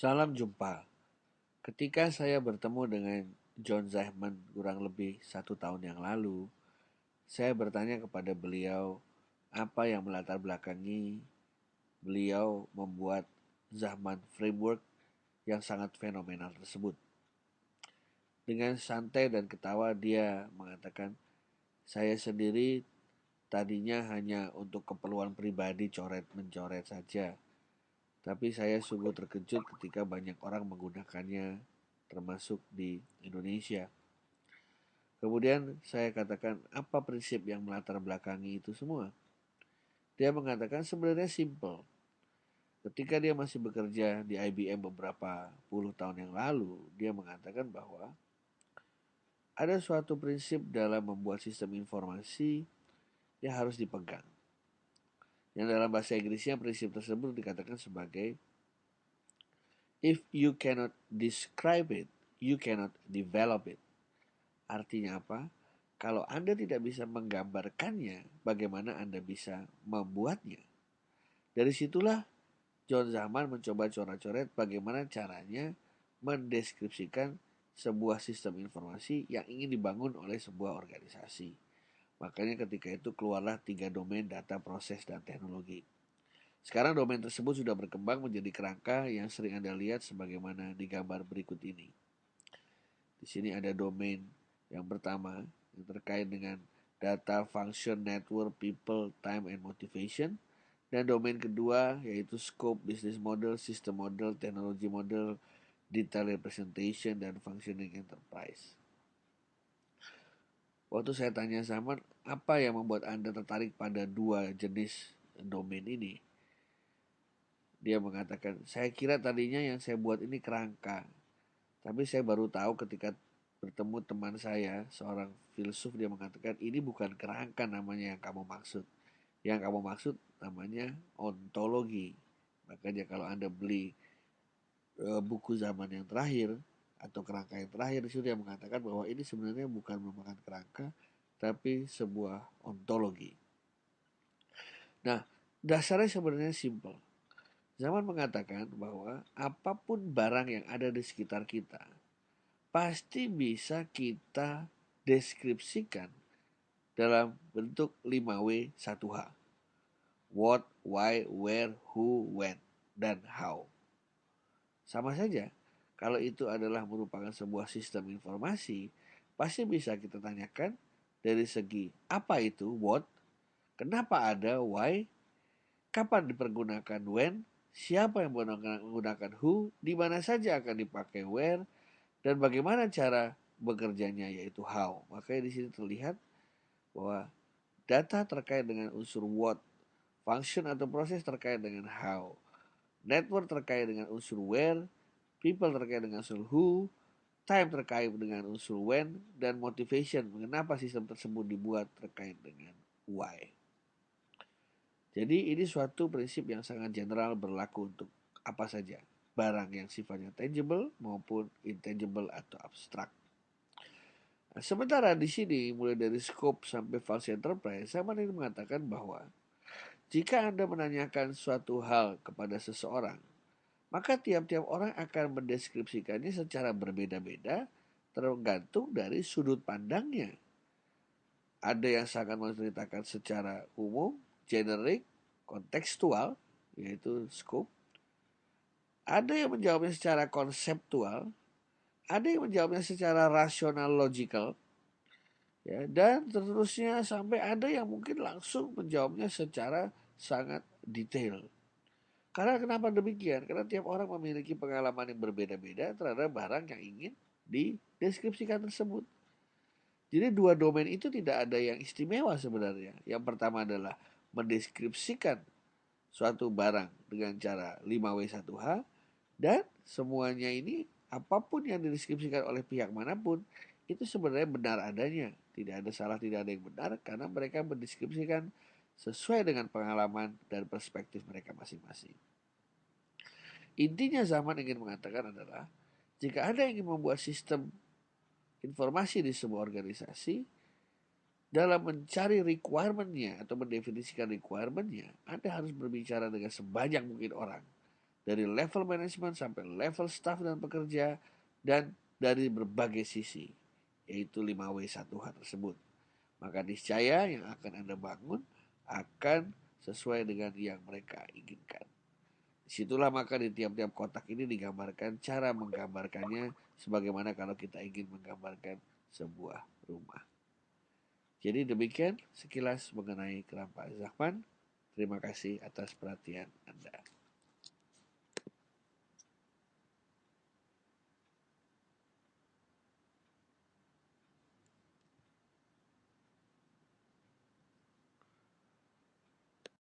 Salam jumpa. Ketika saya bertemu dengan John Zahman kurang lebih 1 tahun yang lalu, saya bertanya kepada beliau apa yang melatar belakangi beliau membuat Zahman Framework yang sangat fenomenal tersebut. Dengan santai dan ketawa dia mengatakan, saya sendiri tadinya hanya untuk keperluan pribadi coret-mencoret saja. Tapi saya sungguh terkejut ketika banyak orang menggunakannya, termasuk di Indonesia. Kemudian saya katakan, apa prinsip yang melatar belakangi itu semua? Dia mengatakan sebenarnya simple. Ketika dia masih bekerja di IBM beberapa puluh tahun yang lalu, dia mengatakan bahwa ada suatu prinsip dalam membuat sistem informasi yang harus dipegang. Yang dalam bahasa Inggrisnya prinsip tersebut dikatakan sebagai if you cannot describe it, you cannot develop it. Artinya apa? Kalau Anda tidak bisa menggambarkannya, bagaimana Anda bisa membuatnya? Dari situlah John Zahman mencoba coret-coret bagaimana caranya mendeskripsikan sebuah sistem informasi yang ingin dibangun oleh sebuah organisasi. Makanya ketika itu keluarlah 3 domain data, proses, dan teknologi. Sekarang domain tersebut sudah berkembang menjadi kerangka yang sering Anda lihat sebagaimana di gambar berikut ini. Di sini ada domain yang pertama yang terkait dengan data, function, network, people, time, and motivation. Dan domain kedua yaitu scope, business model, system model, technology model, detail representation, dan functioning enterprise. Waktu saya tanya sama apa yang membuat Anda tertarik pada 2 jenis domain ini? Dia mengatakan, saya kira tadinya yang saya buat ini kerangka. Tapi saya baru tahu ketika bertemu teman saya, seorang filsuf, dia mengatakan ini bukan kerangka namanya yang kamu maksud. Yang kamu maksud namanya ontologi. Makanya kalau Anda beli buku zaman yang terakhir atau kerangka yang terakhir, itu dia mengatakan bahwa ini sebenarnya bukan merupakan kerangka, tapi sebuah ontologi. Nah, dasarnya sebenarnya simple. Zaman mengatakan bahwa apapun barang yang ada di sekitar kita pasti bisa kita deskripsikan dalam bentuk 5W 1H. What, why, where, who, when, dan how. Sama saja, kalau itu adalah merupakan sebuah sistem informasi, pasti bisa kita tanyakan dari segi apa itu what, kenapa ada why, kapan dipergunakan when, siapa yang menggunakan who, di mana saja akan dipakai where, dan bagaimana cara bekerjanya yaitu how. Makanya di sini terlihat bahwa data terkait dengan unsur what, function atau proses terkait dengan how, network terkait dengan unsur where, people terkait dengan unsur who, time terkait dengan unsur when, dan motivation mengapa sistem tersebut dibuat terkait dengan why. Jadi ini suatu prinsip yang sangat general berlaku untuk apa saja, barang yang sifatnya tangible maupun intangible atau abstrak. Nah, sementara di sini mulai dari scope sampai function enterprise, saya ingin mengatakan bahwa jika Anda menanyakan suatu hal kepada seseorang, maka tiap-tiap orang akan mendeskripsikannya secara berbeda-beda tergantung dari sudut pandangnya. Ada yang sangat menceritakan secara umum, generik, kontekstual, yaitu scope. Ada yang menjawabnya secara konseptual, ada yang menjawabnya secara rasional logical, ya, dan seterusnya sampai ada yang mungkin langsung menjawabnya secara sangat detail. Karena kenapa demikian? Karena tiap orang memiliki pengalaman yang berbeda-beda terhadap barang yang ingin dideskripsikan tersebut. Jadi 2 domain itu tidak ada yang istimewa sebenarnya. Yang pertama adalah mendeskripsikan suatu barang dengan cara 5W1H, dan semuanya ini apapun yang dideskripsikan oleh pihak manapun itu sebenarnya benar adanya. Tidak ada salah, tidak ada yang benar karena mereka mendeskripsikan sesuai dengan pengalaman dan perspektif mereka masing-masing. Intinya zaman ingin mengatakan adalah jika Anda ingin membuat sistem informasi di sebuah organisasi, dalam mencari requirement-nya atau mendefinisikan requirement-nya, Anda harus berbicara dengan sebanyak mungkin orang. dari level manajemen sampai level staff dan pekerja, dan dari berbagai sisi, yaitu 5W1H tersebut. Maka niscaya yang akan Anda bangun akan sesuai dengan yang mereka inginkan. Disitulah maka di tiap-tiap kotak ini digambarkan cara menggambarkannya sebagaimana kalau kita ingin menggambarkan sebuah rumah. Jadi demikian sekilas mengenai Keram Pak Zahman. Terima kasih atas perhatian Anda.